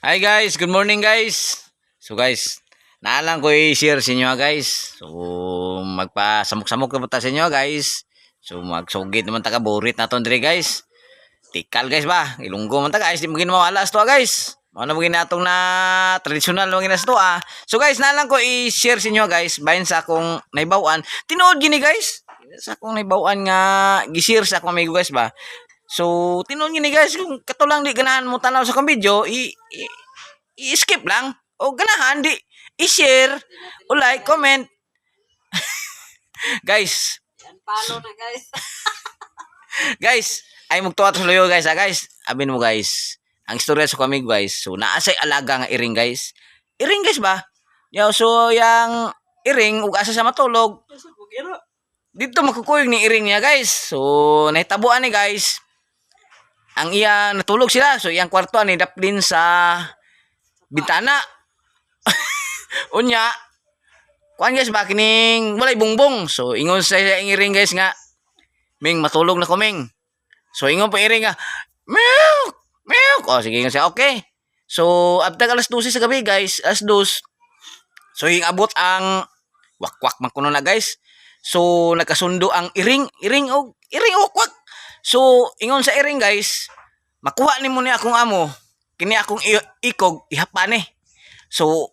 Hi guys, good morning guys. So guys, naalang ko i-share sa inyo guys. So magpa-samok-samok na punta sa inyo guys. So magsugid naman taga borit na to dire guys. Tikal guys ba? Ilunggo man ta guys, di mo ginmawala sa to guys. Ano mo ginatong na traditional mo ginas to ah. So guys, naalang ko i-share sa inyo guys bahin sa akong naibawan. Tinuod gini guys. Sa akong naibawan nga gi-share sa akong amigo guys ba. So, tinuod gini guys, kung katulang di ganahan mo tanaw sa kong video, i-skip lang. O ganahan, di i-share, o like, comment. Guys, Yan, follow na guys. guys, ay magtuwa sa luyo guys, guys. Abin mo guys, ang istorya sa kamig guys. So, naasay alaga nga iring guys. Iring guys ba? So, yang iring, ug asa sa matulog, dito makukuyog ni iring niya guys. So, nahitabuan ni guys. Ang iya natulog sila. So iyang kwarto ni daplin sa bintana. Unya. Kuan guys ba kining walay bungbong. So ingon sa iring guys nga Ming matulog na ko Ming. So ingon pa iring nga milk, milk. Oh sige ingon siya okay. So after alas 12 sa gabi guys, alas 2. So yung abot ang wakwak man kuno na guys. So nagkasundo ang iring wakwak. So, ingon sa iring guys, makuha ni mo ni akong amo, kini akong ikog, ihapane. So,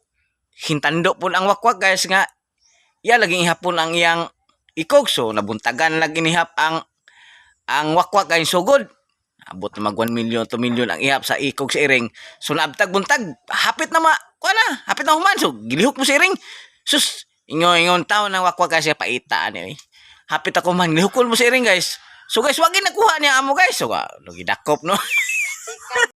hintando po ang wakwak guys nga, iya laging ihapon ang iyang ikog. So, nabuntagan lagi inihap ang wakwak guys, so good. Abot na mag 1 million, 2 million ang ihap sa ikog sa iring. So, naabtag buntag, hapit na hapit na human. So, gilihok mo sa iring. Sus, ingon tao ng wakwak guys, paita ni. Hapit ako man, gilihokon mo sa iring guys. So guys, wag nakuha niya amo guys. So, lugi dakop no.